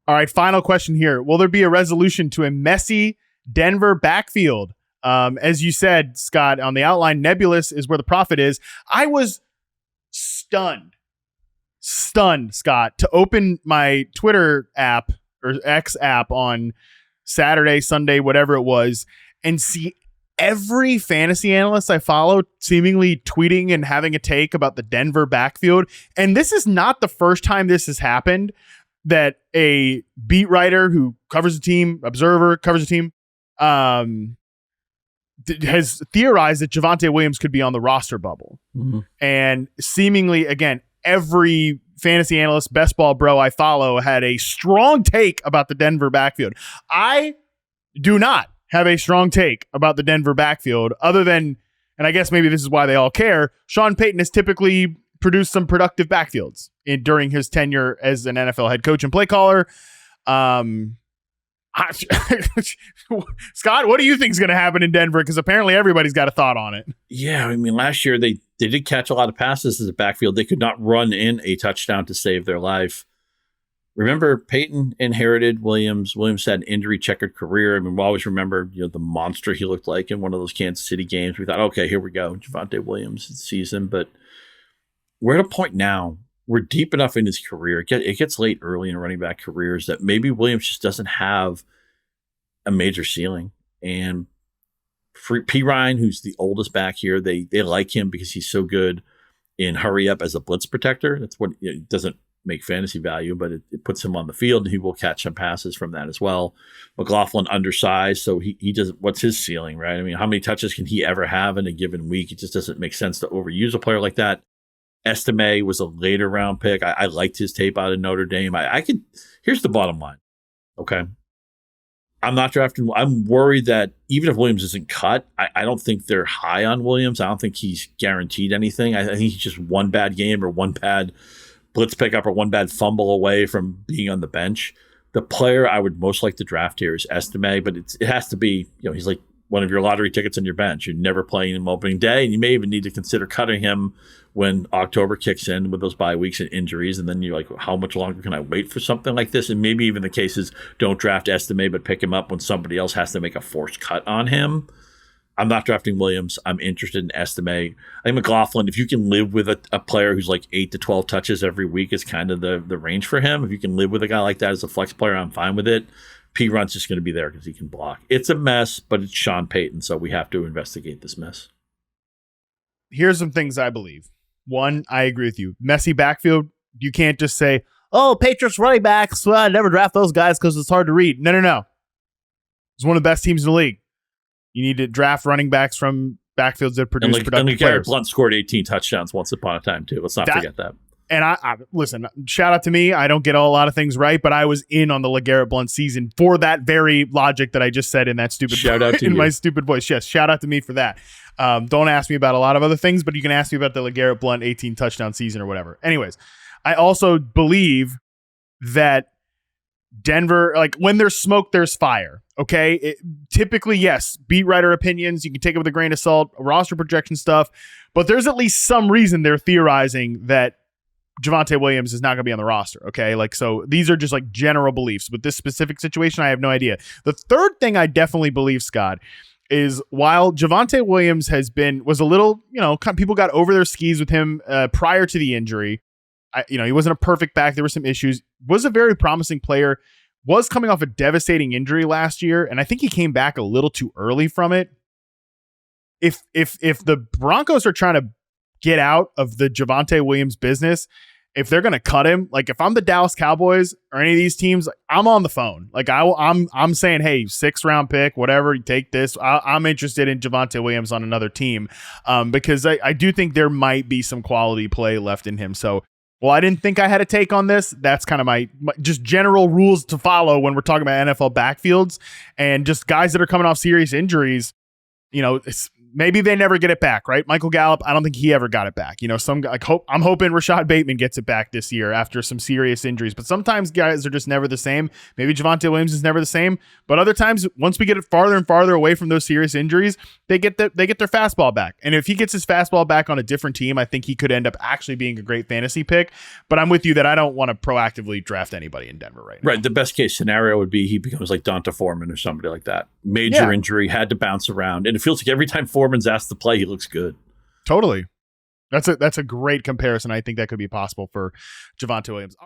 All right, final question here. Will there be a resolution to a messy Denver backfield? As you said, Scott, on the outline, nebulous is where the profit is. I was stunned, Scott, to open my Twitter app or X app on Saturday, Sunday, whatever it was, and see every fantasy analyst I follow seemingly tweeting and having a take about the Denver backfield. And this is not the first time this has happened, that a beat writer who covers a team, observer covers a team, has theorized that Javonte Williams could be on the roster bubble. Mm-hmm. And seemingly, again, every fantasy analyst, best ball bro I follow had a strong take about the Denver backfield. I do not have a strong take about the Denver backfield other than, and I guess maybe this is why they all care, Sean Payton has typically produced some productive backfields during his tenure as an NFL head coach and play caller. Scott, what do you think is going to happen in Denver? Because apparently everybody's got a thought on it. Yeah, I mean, last year they did catch a lot of passes as a backfield. They could not run in a touchdown to save their life. Remember, Peyton inherited Williams. Williams had an injury checkered career. I mean, we'll always remember, the monster he looked like in one of those Kansas City games. We thought, okay, here we go, Javonte Williams season. But we're at a point now. We're deep enough in his career. It gets late early in running back careers that maybe Williams just doesn't have a major ceiling. And P. Ryan, who's the oldest back here, they like him because he's so good in hurry up as a blitz protector. That's what it doesn't make fantasy value, but it puts him on the field and he will catch some passes from that as well. McLaughlin undersized, so he does. What's his ceiling, right? I mean, how many touches can he ever have in a given week? It just doesn't make sense to overuse a player like that. Estime was a later round pick. I liked his tape out of Notre Dame. Here's the bottom line. Okay. I'm not drafting. I'm worried that even if Williams isn't cut, I don't think they're high on Williams. I don't think he's guaranteed anything. I think he's just one bad game or one bad blitz pickup or one bad fumble away from being on the bench. The player I would most like to draft here is Estime, but it has to be, he's like one of your lottery tickets on your bench. You're never playing him opening day, and you may even need to consider cutting him when October kicks in with those bye weeks and injuries. And then you're like, how much longer can I wait for something like this? And maybe even the case is don't draft Estime, but pick him up when somebody else has to make a forced cut on him. I'm not drafting Williams. I'm interested in Estime. I think McLaughlin, if you can live with a player who's like 8 to 12 touches every week, is kind of the range for him. If you can live with a guy like that as a flex player, I'm fine with it. P. Run's just going to be there because he can block. It's a mess, but it's Sean Payton, so we have to investigate this mess. Here's some things I believe. One, I agree with you. Messy backfield, you can't just say, oh, Patriots running backs, well, I never draft those guys because it's hard to read. No. It's one of the best teams in the league. You need to draft running backs from backfields that produce productive players. Blunt scored 18 touchdowns once upon a time, too. Let's not forget that. And I listen, shout out to me. I don't get a lot of things right, but I was in on the LeGarrette Blount season for that very logic that I just said in that stupid shout out to in you. My stupid voice. Yes, shout out to me for that. Don't ask me about a lot of other things, but you can ask me about the LeGarrette Blount 18 touchdown season or whatever. Anyways, I also believe that Denver, like when there's smoke, there's fire. Okay. Typically, yes, beat writer opinions, you can take it with a grain of salt, roster projection stuff, but there's at least some reason they're theorizing that Javonte Williams is not going to be on the roster. Okay. Like, so these are just like general beliefs. With this specific situation, I have no idea. The third thing I definitely believe, Scott, is while Javonte Williams was a little, people got over their skis with him prior to the injury. He wasn't a perfect back. There were some issues. Was a very promising player. Was coming off a devastating injury last year, and I think he came back a little too early from it. If the Broncos are trying to get out of the Javonte Williams business, if they're going to cut him, like if I'm the Dallas Cowboys or any of these teams, I'm on the phone. Like I'm saying, hey, 6th round pick, whatever, you take this. I'm interested in Javonte Williams on another team because I do think there might be some quality play left in him. So, well, I didn't think I had a take on this. That's kind of my just general rules to follow when we're talking about NFL backfields and just guys that are coming off serious injuries. maybe they never get it back, right? Michael Gallup, I don't think he ever got it back. You know, I'm hoping Rashad Bateman gets it back this year after some serious injuries. But sometimes guys are just never the same. Maybe Javonte Williams is never the same. But other times, once we get it farther and farther away from those serious injuries, they get their fastball back. And if he gets his fastball back on a different team, I think he could end up actually being a great fantasy pick. But I'm with you that I don't want to proactively draft anybody in Denver right now. Right. The best case scenario would be he becomes like Donta Foreman or somebody like that. Major injury, had to bounce around. And it feels like every time Foreman's asked to play, he looks good. Totally. That's a great comparison. I think that could be possible for Javonte Williams.